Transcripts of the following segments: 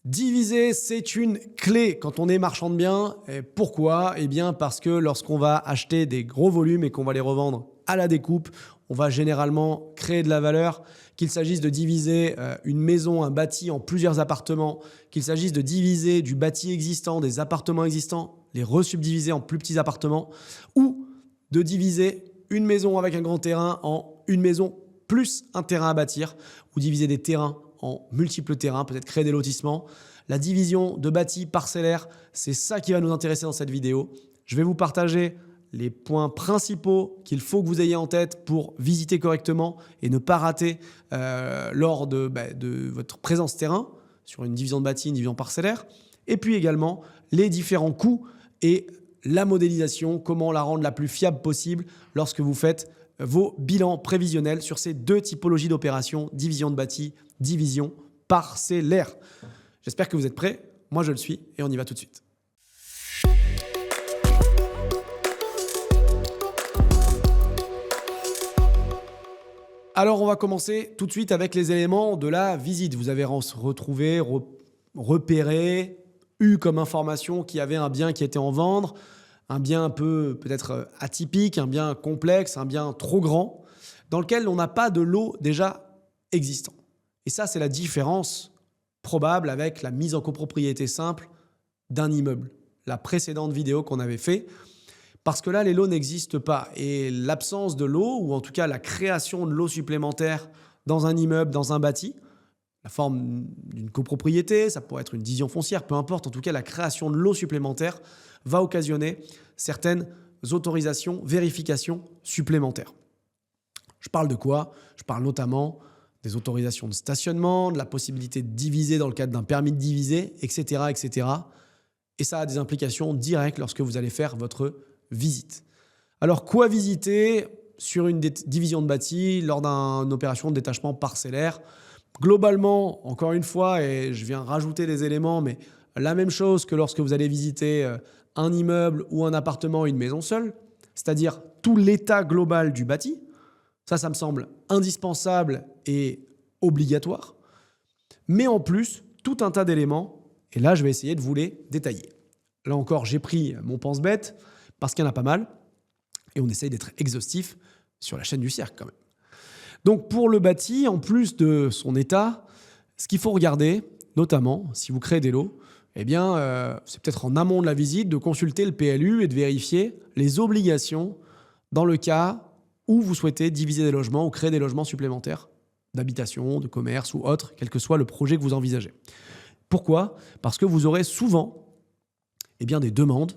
Diviser, c'est une clé quand on est marchand de biens. Et pourquoi? Eh bien parce que lorsqu'on va acheter des gros volumes et qu'on va les revendre à la découpe, on va généralement créer de la valeur. Qu'il s'agisse de diviser une maison, un bâti en plusieurs appartements, qu'il s'agisse de diviser du bâti existant, des appartements existants, les resubdiviser en plus petits appartements, ou de diviser une maison avec un grand terrain en une maison plus un terrain à bâtir, ou diviser des terrains en multiples terrains, peut-être créer des lotissements. La division de bâti parcellaire, c'est ça qui va nous intéresser dans cette vidéo. Je vais vous partager les points principaux qu'il faut que vous ayez en tête pour visiter correctement et ne pas rater lors de votre présence terrain sur une division de bâti, une division parcellaire. Et puis également les différents coûts et la modélisation, comment la rendre la plus fiable possible lorsque vous faites vos bilans prévisionnels sur ces deux typologies d'opérations, division de bâti, division parcellaire. J'espère que vous êtes prêts. Moi, je le suis et on y va tout de suite. Alors, on va commencer tout de suite avec les éléments de la visite. Vous avez retrouvé, repéré, eu comme information qu'il y avait un bien qui était en vente, un bien un peu peut-être atypique, un bien complexe, un bien trop grand, dans lequel on n'a pas de lot déjà existant. Et ça, c'est la différence probable avec la mise en copropriété simple d'un immeuble. La précédente vidéo qu'on avait fait, parce que là, les lots n'existent pas. Et l'absence de lot, ou en tout cas la création de lots supplémentaires dans un immeuble, dans un bâti, la forme d'une copropriété, ça pourrait être une division foncière, peu importe, en tout cas la création de lots supplémentaires va occasionner certaines autorisations, vérifications supplémentaires. Je parle de quoi? Je parle notamment des autorisations de stationnement, de la possibilité de diviser dans le cadre d'un permis de diviser, etc., etc. Et ça a des implications directes lorsque vous allez faire votre visite. Alors, quoi visiter sur une division de bâti lors d'une opération de détachement parcellaire? Globalement, encore une fois, et je viens rajouter des éléments, mais la même chose que lorsque vous allez visiter un immeuble ou un appartement, une maison seule, c'est-à-dire tout l'état global du bâti. Ça me semble indispensable et obligatoire. Mais en plus, tout un tas d'éléments, et là, je vais essayer de vous les détailler. Là encore, j'ai pris mon pense-bête, parce qu'il y en a pas mal, et on essaye d'être exhaustif sur la chaîne du cercle quand même. Donc pour le bâti, en plus de son état, ce qu'il faut regarder, notamment si vous créez des lots, eh bien, c'est peut-être en amont de la visite de consulter le PLU et de vérifier les obligations dans le cas où vous souhaitez diviser des logements ou créer des logements supplémentaires d'habitation, de commerce ou autre, quel que soit le projet que vous envisagez. Pourquoi? Parce que vous aurez souvent des demandes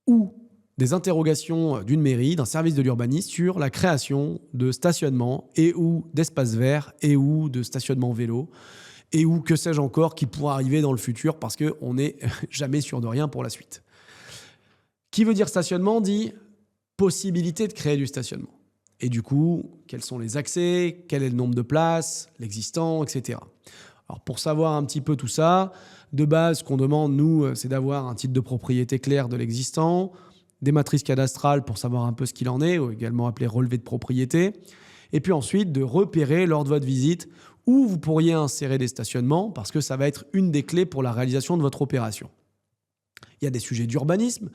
ou des interrogations d'une mairie, d'un service de l'urbanisme sur la création de stationnement et ou d'espaces verts et ou de stationnement vélo et ou que sais-je encore qui pourra arriver dans le futur parce qu'on n'est jamais sûr de rien pour la suite. Qui veut dire stationnement dit possibilité de créer du stationnement. Et du coup, quels sont les accès, quel est le nombre de places, l'existant, etc. Alors pour savoir un petit peu tout ça, de base, ce qu'on demande, nous, c'est d'avoir un titre de propriété clair de l'existant, des matrices cadastrales pour savoir un peu ce qu'il en est, ou également appelé relevé de propriété, et puis ensuite de repérer lors de votre visite où vous pourriez insérer des stationnements, parce que ça va être une des clés pour la réalisation de votre opération. Il y a des sujets d'urbanisme,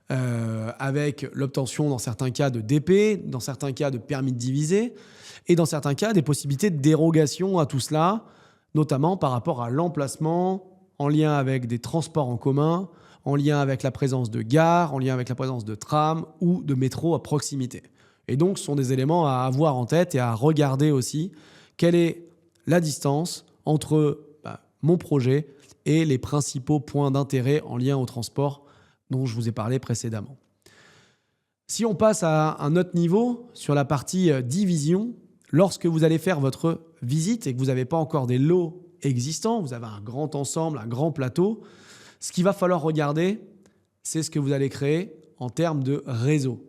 avec l'obtention dans certains cas de DP, dans certains cas de permis de diviser, et dans certains cas des possibilités de dérogation à tout cela, notamment par rapport à l'emplacement, en lien avec des transports en commun, en lien avec la présence de gares, en lien avec la présence de trams ou de métro à proximité. Et donc, ce sont des éléments à avoir en tête et à regarder aussi quelle est la distance entre mon projet et les principaux points d'intérêt en lien au transport dont je vous ai parlé précédemment. Si on passe à un autre niveau, sur la partie division, lorsque vous allez faire votre visite et que vous n'avez pas encore des lots existants, vous avez un grand ensemble, un grand plateau, ce qu'il va falloir regarder, c'est ce que vous allez créer en termes de réseau.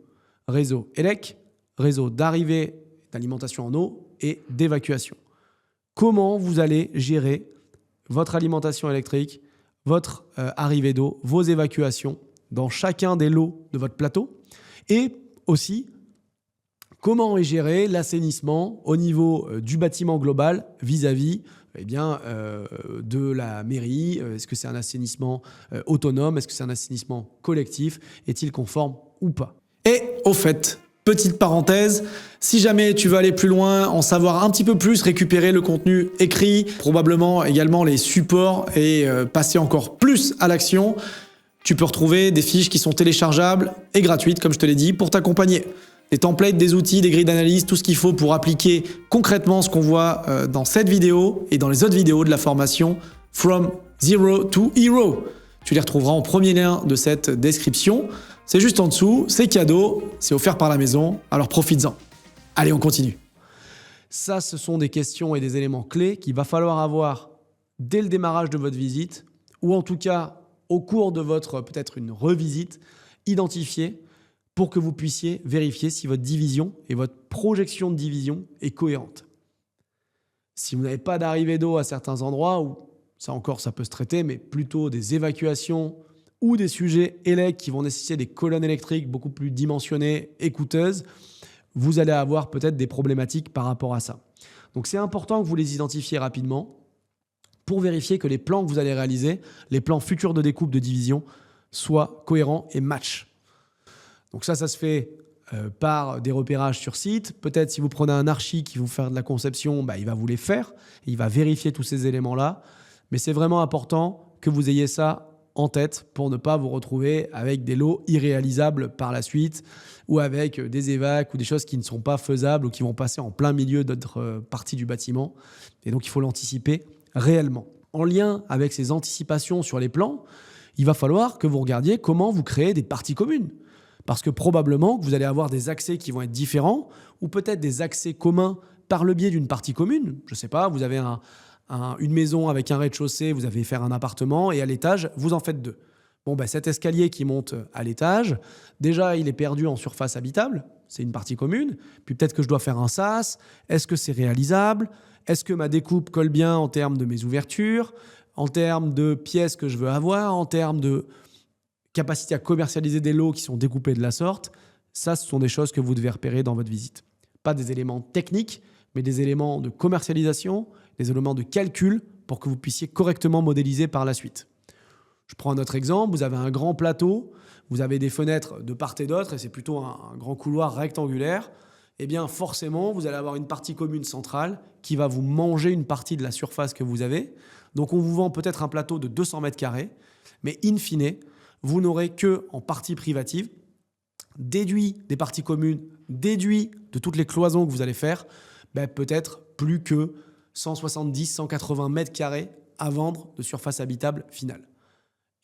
Réseau ELEC, réseau d'arrivée d'alimentation en eau et d'évacuation. Comment vous allez gérer votre alimentation électrique, votre arrivée d'eau, vos évacuations dans chacun des lots de votre plateau et aussi comment est géré l'assainissement au niveau du bâtiment global vis-à-vis de la mairie. Est-ce que c'est un assainissement autonome? Est-ce que c'est un assainissement collectif? Est-il conforme ou pas? Et au fait, petite parenthèse, si jamais tu veux aller plus loin, en savoir un petit peu plus, récupérer le contenu écrit, probablement également les supports et passer encore plus à l'action, tu peux retrouver des fiches qui sont téléchargeables et gratuites, comme je te l'ai dit, pour t'accompagner. Des templates, des outils, des grilles d'analyse, tout ce qu'il faut pour appliquer concrètement ce qu'on voit dans cette vidéo et dans les autres vidéos de la formation From Zero to Hero. Tu les retrouveras en premier lien de cette description. C'est juste en dessous, c'est cadeau, c'est offert par la maison, alors profites-en. Allez, on continue. Ça, ce sont des questions et des éléments clés qu'il va falloir avoir dès le démarrage de votre visite, ou en tout cas au cours de votre, peut-être une revisite, identifier pour que vous puissiez vérifier si votre division et votre projection de division est cohérente. Si vous n'avez pas d'arrivée d'eau à certains endroits, ou ça encore ça peut se traiter, mais plutôt des évacuations ou des sujets électriques qui vont nécessiter des colonnes électriques beaucoup plus dimensionnées et coûteuses, vous allez avoir peut-être des problématiques par rapport à ça. Donc c'est important que vous les identifiez rapidement pour vérifier que les plans que vous allez réaliser, les plans futurs de découpe de division, soient cohérents et matchent. Donc ça se fait par des repérages sur site. Peut-être si vous prenez un archi qui va vous faire de la conception, il va vous les faire. Il va vérifier tous ces éléments-là. Mais c'est vraiment important que vous ayez ça en tête pour ne pas vous retrouver avec des lots irréalisables par la suite ou avec des évacs ou des choses qui ne sont pas faisables ou qui vont passer en plein milieu d'autres parties du bâtiment. Et donc, il faut l'anticiper réellement. En lien avec ces anticipations sur les plans, il va falloir que vous regardiez comment vous créez des parties communes. Parce que probablement que vous allez avoir des accès qui vont être différents ou peut-être des accès communs par le biais d'une partie commune. Je ne sais pas, vous avez une maison avec un rez-de-chaussée, vous allez faire un appartement et à l'étage, vous en faites deux. Cet escalier qui monte à l'étage, déjà, il est perdu en surface habitable, c'est une partie commune. Puis peut-être que je dois faire un sas. Est-ce que c'est réalisable? Est-ce que ma découpe colle bien en termes de mes ouvertures, en termes de pièces que je veux avoir, en termes de capacité à commercialiser des lots qui sont découpés de la sorte? Ça, ce sont des choses que vous devez repérer dans votre visite. Pas des éléments techniques, mais des éléments de commercialisation, des éléments de calcul pour que vous puissiez correctement modéliser par la suite. Je prends un autre exemple. Vous avez un grand plateau, vous avez des fenêtres de part et d'autre et c'est plutôt un grand couloir rectangulaire. Eh bien, forcément, vous allez avoir une partie commune centrale qui va vous manger une partie de la surface que vous avez. Donc, on vous vend peut-être un plateau de 200 mètres carrés, mais in fine, vous n'aurez que en partie privative, déduit des parties communes, déduit de toutes les cloisons que vous allez faire, peut-être plus que 170, 180 mètres carrés à vendre de surface habitable finale.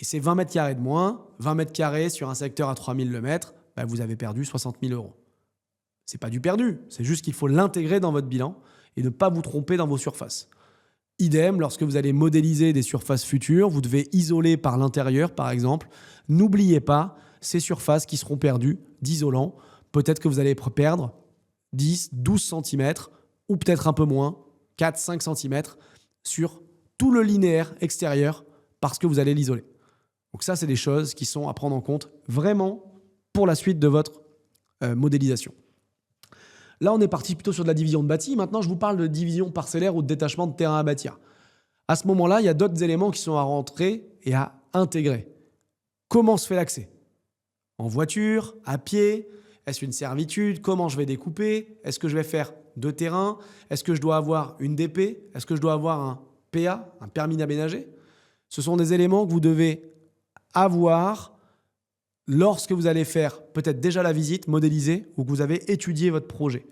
Et c'est 20 mètres carrés de moins, 20 mètres carrés sur un secteur à 3000 le mètre, vous avez perdu 60 000 euros. C'est pas du perdu, c'est juste qu'il faut l'intégrer dans votre bilan et ne pas vous tromper dans vos surfaces. Idem, lorsque vous allez modéliser des surfaces futures, vous devez isoler par l'intérieur, par exemple. N'oubliez pas ces surfaces qui seront perdues d'isolant. Peut-être que vous allez perdre 10, 12 cm ou peut-être un peu moins, 4, 5 cm sur tout le linéaire extérieur parce que vous allez l'isoler. Donc ça, c'est des choses qui sont à prendre en compte vraiment pour la suite de votre modélisation. Là, on est parti plutôt sur de la division de bâti. Maintenant, je vous parle de division parcellaire ou de détachement de terrain à bâtir. À ce moment-là, il y a d'autres éléments qui sont à rentrer et à intégrer. Comment se fait l'accès? En voiture, à pied? Est-ce une servitude? Comment je vais découper? Est-ce que je vais faire 2 terrains? Est-ce que je dois avoir une DP? Est-ce que je dois avoir un PA, un permis d'aménager? Ce sont des éléments que vous devez avoir lorsque vous allez faire peut-être déjà la visite, modéliser, ou que vous avez étudié votre projet.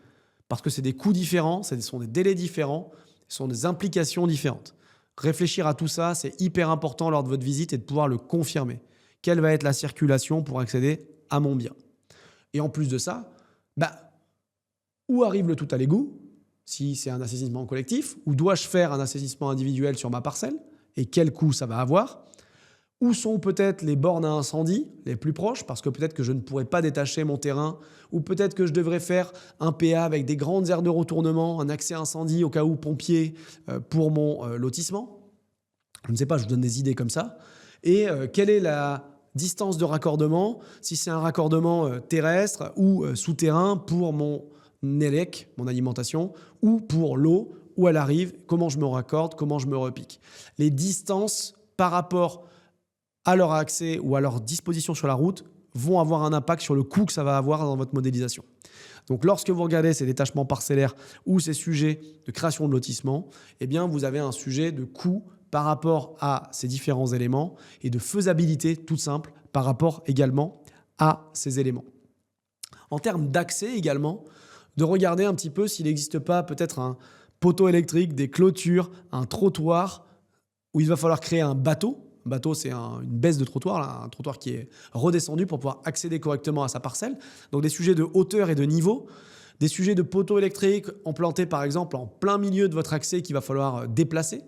Parce que c'est des coûts différents, ce sont des délais différents, ce sont des implications différentes. Réfléchir à tout ça, c'est hyper important lors de votre visite et de pouvoir le confirmer. Quelle va être la circulation pour accéder à mon bien? Et en plus de ça, où arrive le tout à l'égout? Si c'est un assainissement collectif, ou dois-je faire un assainissement individuel sur ma parcelle? Et quel coût ça va avoir? Où sont peut-être les bornes à incendie les plus proches? Parce que peut-être que je ne pourrais pas détacher mon terrain, ou peut-être que je devrais faire un PA avec des grandes aires de retournement, un accès incendie au cas où pompier pour mon lotissement. Je ne sais pas, je vous donne des idées comme ça. Et quelle est la distance de raccordement, si c'est un raccordement terrestre ou souterrain pour mon ELEC, mon alimentation, ou pour l'eau, où elle arrive, comment je me raccorde, comment je me repique. Les distances par rapport à leur accès ou à leur disposition sur la route vont avoir un impact sur le coût que ça va avoir dans votre modélisation. Donc, lorsque vous regardez ces détachements parcellaires ou ces sujets de création de lotissement, eh bien, vous avez un sujet de coût par rapport à ces différents éléments et de faisabilité toute simple par rapport également à ces éléments. En termes d'accès également, de regarder un petit peu s'il n'existe pas peut-être un poteau électrique, des clôtures, un trottoir où il va falloir créer un bateau. Un bateau, c'est une baisse de trottoir, là, un trottoir qui est redescendu pour pouvoir accéder correctement à sa parcelle. Donc des sujets de hauteur et de niveau, des sujets de poteaux électriques implantés par exemple en plein milieu de votre accès qu'il va falloir déplacer.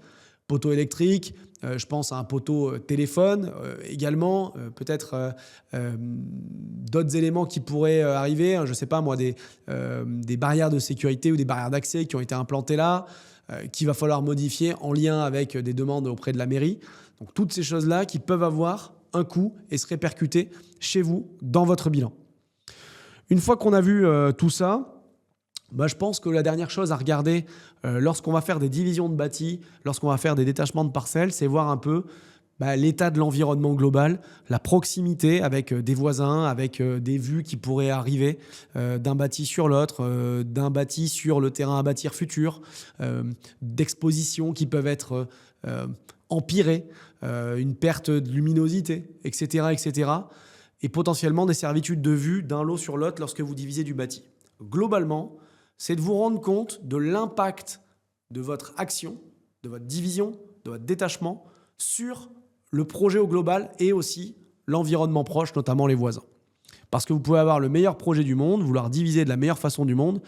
Poteau électrique, je pense à un poteau téléphone également, peut-être d'autres éléments qui pourraient arriver, je ne sais pas moi, des barrières de sécurité ou des barrières d'accès qui ont été implantées là, qu'il va falloir modifier en lien avec des demandes auprès de la mairie. Donc toutes ces choses-là qui peuvent avoir un coût et se répercuter chez vous dans votre bilan. Une fois qu'on a vu tout ça, je pense que la dernière chose à regarder lorsqu'on va faire des divisions de bâti, lorsqu'on va faire des détachements de parcelles, c'est voir un peu l'état de l'environnement global, la proximité avec des voisins, avec des vues qui pourraient arriver d'un bâti sur l'autre, d'un bâti sur le terrain à bâtir futur, d'expositions qui peuvent être empirées, une perte de luminosité, etc., etc. Et potentiellement des servitudes de vue d'un lot sur l'autre lorsque vous divisez du bâti. Globalement, c'est de vous rendre compte de l'impact de votre action, de votre division, de votre détachement sur le projet au global et aussi l'environnement proche, notamment les voisins. Parce que vous pouvez avoir le meilleur projet du monde, vouloir diviser de la meilleure façon du monde,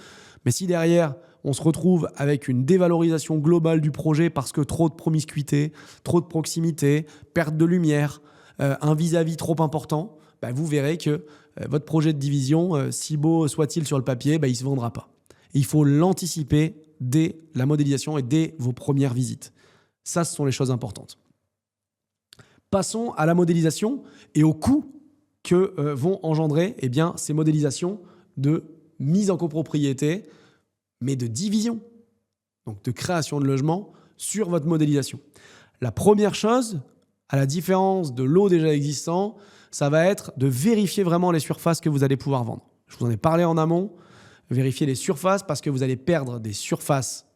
mais si derrière, on se retrouve avec une dévalorisation globale du projet parce que trop de promiscuité, trop de proximité, perte de lumière, un vis-à-vis trop important, vous verrez que votre projet de division, si beau soit-il sur le papier, il ne se vendra pas. Il faut l'anticiper dès la modélisation et dès vos premières visites. Ça, ce sont les choses importantes. Passons à la modélisation et aux coûts que vont engendrer ces modélisations de mise en copropriété, mais de division, donc de création de logements sur votre modélisation. La première chose, à la différence de lots déjà existants, ça va être de vérifier vraiment les surfaces que vous allez pouvoir vendre. Je vous en ai parlé en amont. Vérifiez les surfaces parce que vous allez perdre des surfaces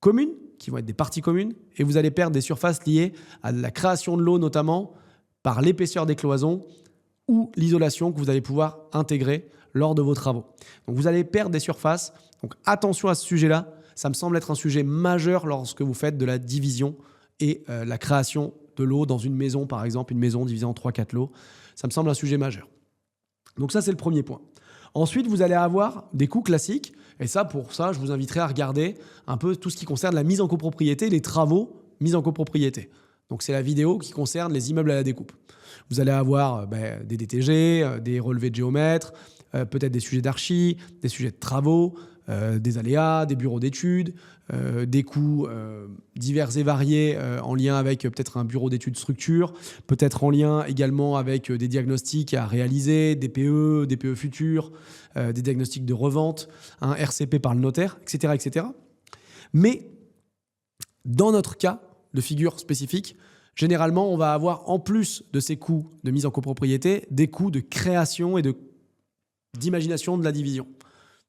communes qui vont être des parties communes et vous allez perdre des surfaces liées à la création de lots notamment par l'épaisseur des cloisons ou l'isolation que vous allez pouvoir intégrer lors de vos travaux. Donc vous allez perdre des surfaces. Donc attention à ce sujet-là. Ça me semble être un sujet majeur lorsque vous faites de la division et la création de lots dans une maison, par exemple, une maison divisée en 3-4 lots. Ça me semble un sujet majeur. Donc ça, c'est le premier point. Ensuite, vous allez avoir des coûts classiques. Et ça, pour ça, je vous inviterai à regarder un peu tout ce qui concerne la mise en copropriété, les travaux mis en copropriété. Donc, c'est la vidéo qui concerne les immeubles à la découpe. Vous allez avoir des DTG, des relevés de géomètres, peut-être des sujets d'archi, des sujets de travaux, des aléas, des bureaux d'études, des coûts divers et variés en lien avec peut-être un bureau d'études structure, peut-être en lien également avec des diagnostics à réaliser, des DPE futurs, des diagnostics de revente, un RCP par le notaire, etc., etc. Mais dans notre cas de figure spécifique, généralement, on va avoir en plus de ces coûts de mise en copropriété, des coûts de création et d'imagination de la division.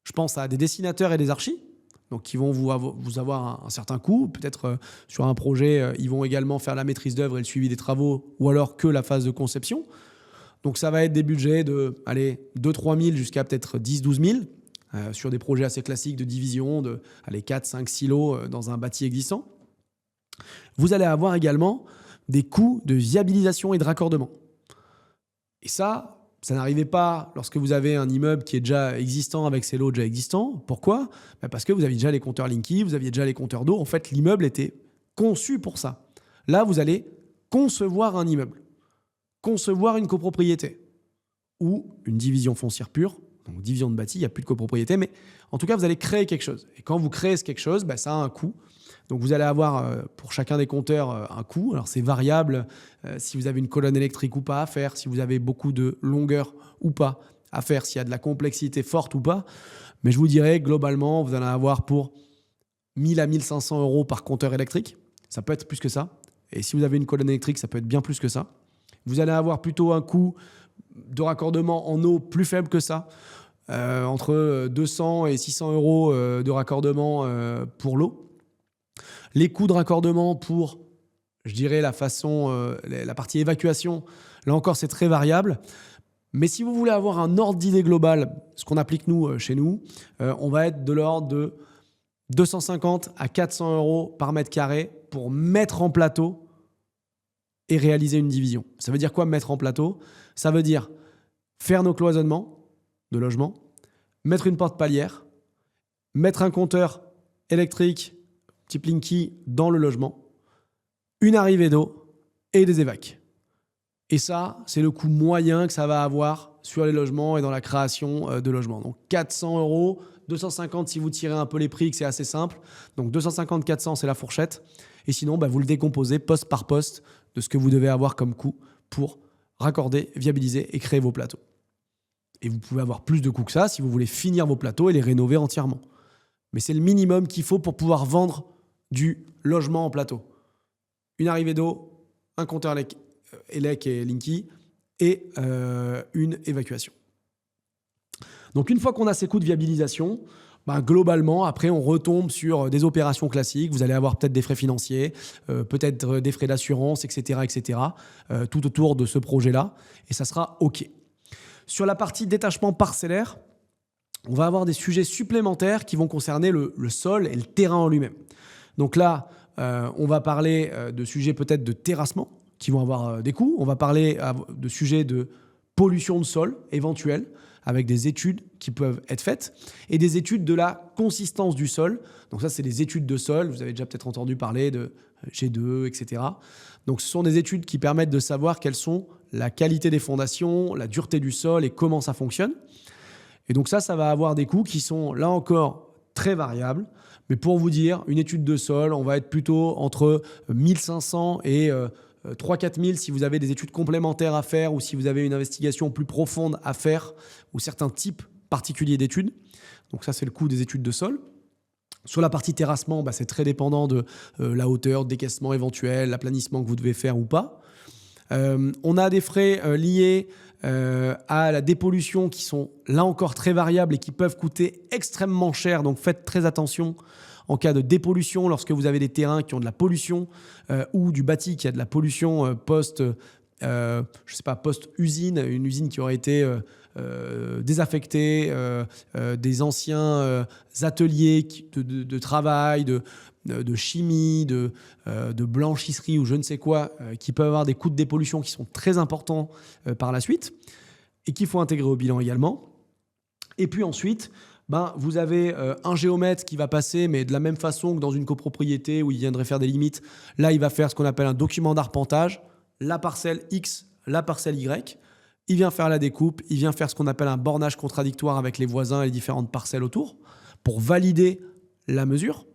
Je pense à des dessinateurs et des archis, donc qui vont vous avoir un certain coût. Peut-être sur un projet, ils vont également faire la maîtrise d'œuvre et le suivi des travaux, ou alors que la phase de conception. Donc ça va être des budgets de 2-3 000 jusqu'à peut-être 10-12 000 sur des projets assez classiques de division de 4-5 silos dans un bâti existant. Vous allez avoir également des coûts de viabilisation et de raccordement. Et ça n'arrivait pas lorsque vous avez un immeuble qui est déjà existant avec ses lots déjà existants. Pourquoi ? Parce que vous aviez déjà les compteurs Linky, vous aviez déjà les compteurs d'eau. En fait, l'immeuble était conçu pour ça. Là, vous allez concevoir un immeuble, concevoir une copropriété ou une division foncière pure. Donc, division de bâti, il n'y a plus de copropriété, mais en tout cas, vous allez créer quelque chose. Et quand vous créez quelque chose, ça a un coût. Donc, vous allez avoir pour chacun des compteurs un coût. Alors, c'est variable si vous avez une colonne électrique ou pas à faire, si vous avez beaucoup de longueur ou pas à faire, s'il y a de la complexité forte ou pas. Mais je vous dirais, globalement, vous allez avoir pour 1000 à 1500 euros par compteur électrique. Ça peut être plus que ça. Et si vous avez une colonne électrique, ça peut être bien plus que ça. Vous allez avoir plutôt un coût de raccordement en eau plus faible que ça, entre 200 et 600 euros de raccordement pour l'eau. Les coûts de raccordement pour, je dirais, la partie évacuation, là encore, c'est très variable. Mais si vous voulez avoir un ordre d'idée global, ce qu'on applique chez nous, on va être de l'ordre de 250 à 400 euros par mètre carré pour mettre en plateau et réaliser une division. Ça veut dire quoi mettre en plateau? Ça veut dire faire nos cloisonnements de logement, mettre une porte palière, mettre un compteur électrique type Linky dans le logement, une arrivée d'eau et des évacs. Et ça, c'est le coût moyen que ça va avoir sur les logements et dans la création de logements. Donc 400 euros, 250 si vous tirez un peu les prix, que c'est assez simple. Donc 250-400, c'est la fourchette. Et sinon, vous le décomposez poste par poste de ce que vous devez avoir comme coût pour raccorder, viabiliser et créer vos plateaux. Et vous pouvez avoir plus de coûts que ça si vous voulez finir vos plateaux et les rénover entièrement. Mais c'est le minimum qu'il faut pour pouvoir vendre du logement en plateau. Une arrivée d'eau, un compteur Elec et Linky et une évacuation. Donc une fois qu'on a ces coûts de viabilisation, globalement, après, on retombe sur des opérations classiques. Vous allez avoir peut-être des frais financiers, peut-être des frais d'assurance, etc., tout autour de ce projet-là. Et ça sera OK. Sur la partie détachement parcellaire, on va avoir des sujets supplémentaires qui vont concerner le sol et le terrain en lui-même. Donc là, on va parler de sujets peut-être de terrassement qui vont avoir des coûts. On va parler de sujets de pollution de sol éventuelle, avec des études qui peuvent être faites et des études de la consistance du sol. Donc ça, c'est des études de sol. Vous avez déjà peut-être entendu parler de G2, etc. Donc ce sont des études qui permettent de savoir quelles sont la qualité des fondations, la dureté du sol et comment ça fonctionne. Et donc ça va avoir des coûts qui sont là encore très variables. Mais pour vous dire, une étude de sol, on va être plutôt entre 1500 et 3-4 000 si vous avez des études complémentaires à faire ou si vous avez une investigation plus profonde à faire ou certains types particuliers d'études. Donc ça, c'est le coût des études de sol. Sur la partie terrassement, c'est très dépendant de la hauteur, décaissement éventuel, l'aplanissement que vous devez faire ou pas. On a des frais liés à la dépollution qui sont là encore très variables et qui peuvent coûter extrêmement cher. Donc faites très attention en cas de dépollution, lorsque vous avez des terrains qui ont de la pollution ou du bâti qui a de la pollution post-usine, une usine qui aurait été désaffectée, des anciens ateliers de travail, de chimie, de blanchisserie ou je ne sais quoi, qui peuvent avoir des coûts de dépollution qui sont très importants par la suite et qu'il faut intégrer au bilan également. Et puis ensuite, vous avez un géomètre qui va passer, mais de la même façon que dans une copropriété où il viendrait faire des limites. Là, il va faire ce qu'on appelle un document d'arpentage, la parcelle X, la parcelle Y. Il vient faire la découpe, il vient faire ce qu'on appelle un bornage contradictoire avec les voisins et les différentes parcelles autour pour valider la mesure.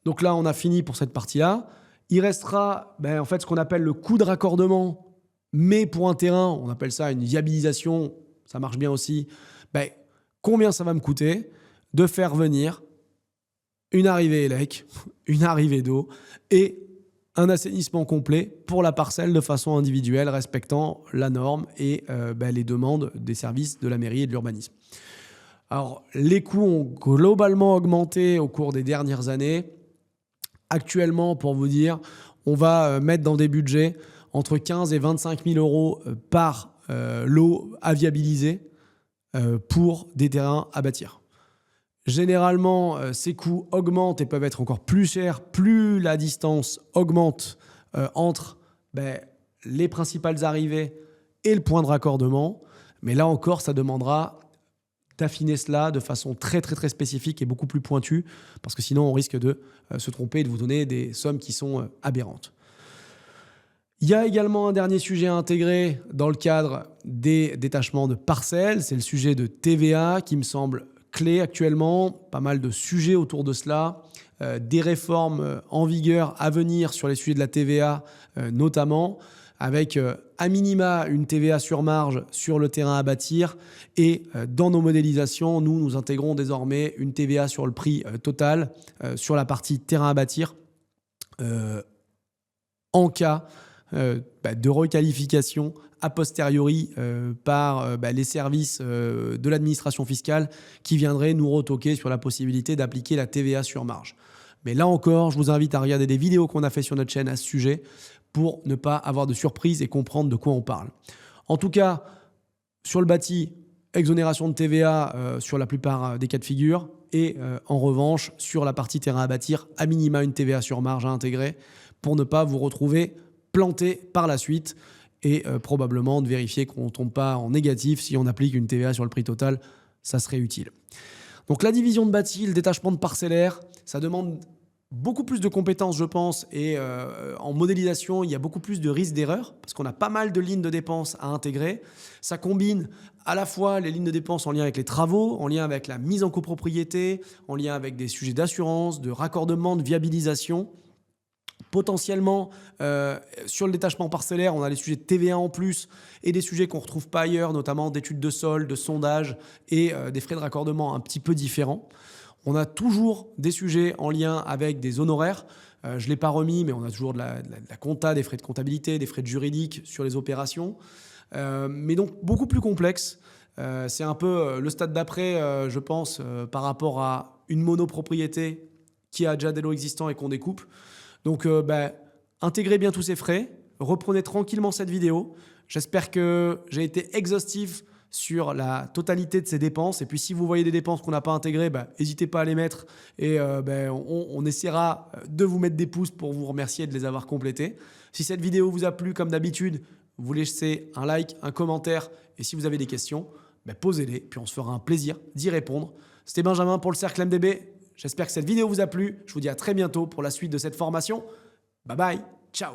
Donc là, on a fini pour cette partie-là. Il restera en fait ce qu'on appelle le coût de raccordement, mais pour un terrain, on appelle ça une viabilisation, ça marche bien aussi. Combien ça va me coûter de faire venir une arrivée élec, une arrivée d'eau et un assainissement complet pour la parcelle de façon individuelle, respectant la norme et les demandes des services de la mairie et de l'urbanisme. Alors, les coûts ont globalement augmenté au cours des dernières années. Actuellement, pour vous dire, on va mettre dans des budgets entre 15 et 25 000 euros par lot à viabiliser pour des terrains à bâtir. Généralement, ces coûts augmentent et peuvent être encore plus chers plus la distance augmente entre les principales arrivées et le point de raccordement. Mais là encore, ça demandera d'affiner cela de façon très, très, très spécifique et beaucoup plus pointue parce que sinon, on risque de se tromper et de vous donner des sommes qui sont aberrantes. Il y a également un dernier sujet à intégrer dans le cadre des détachements de parcelles. C'est le sujet de TVA qui me semble clé actuellement. Pas mal de sujets autour de cela. Des réformes en vigueur à venir sur les sujets de la TVA notamment. avec à minima une TVA sur marge sur le terrain à bâtir. Et dans nos modélisations, nous intégrons désormais une TVA sur le prix total sur la partie terrain à bâtir en cas de requalification a posteriori par les services de l'administration fiscale qui viendraient nous retoquer sur la possibilité d'appliquer la TVA sur marge. Mais là encore, je vous invite à regarder des vidéos qu'on a fait sur notre chaîne à ce sujet pour ne pas avoir de surprise et comprendre de quoi on parle. En tout cas, sur le bâti, exonération de TVA sur la plupart des cas de figure et en revanche, sur la partie terrain à bâtir, à minima une TVA sur marge à intégrer pour ne pas vous retrouver planté par la suite et probablement de vérifier qu'on ne tombe pas en négatif si on applique une TVA sur le prix total, ça serait utile. Donc la division de bâti, le détachement de parcellaire, ça demande beaucoup plus de compétences, je pense, et en modélisation, il y a beaucoup plus de risques d'erreur parce qu'on a pas mal de lignes de dépenses à intégrer. Ça combine à la fois les lignes de dépenses en lien avec les travaux, en lien avec la mise en copropriété, en lien avec des sujets d'assurance, de raccordement, de viabilisation. Potentiellement, sur le détachement parcellaire, on a les sujets de TVA en plus et des sujets qu'on ne retrouve pas ailleurs, notamment d'études de sol, de sondage et des frais de raccordement un petit peu différents. On a toujours des sujets en lien avec des honoraires. Je ne l'ai pas remis, mais on a toujours de la compta, des frais de comptabilité, des frais de juridique sur les opérations. Mais donc beaucoup plus complexe. C'est un peu le stade d'après, je pense, par rapport à une monopropriété qui a déjà des lots existants et qu'on découpe. Donc, intégrez bien tous ces frais. Reprenez tranquillement cette vidéo. J'espère que j'ai été exhaustif sur la totalité de ces dépenses. Et puis, si vous voyez des dépenses qu'on n'a pas intégrées, n'hésitez pas à les mettre. Et on essaiera de vous mettre des pouces pour vous remercier de les avoir complétés. Si cette vidéo vous a plu, comme d'habitude, vous laissez un like, un commentaire. Et si vous avez des questions, posez-les. Puis, on se fera un plaisir d'y répondre. C'était Benjamin pour le Cercle MDB. J'espère que cette vidéo vous a plu. Je vous dis à très bientôt pour la suite de cette formation. Bye bye, ciao.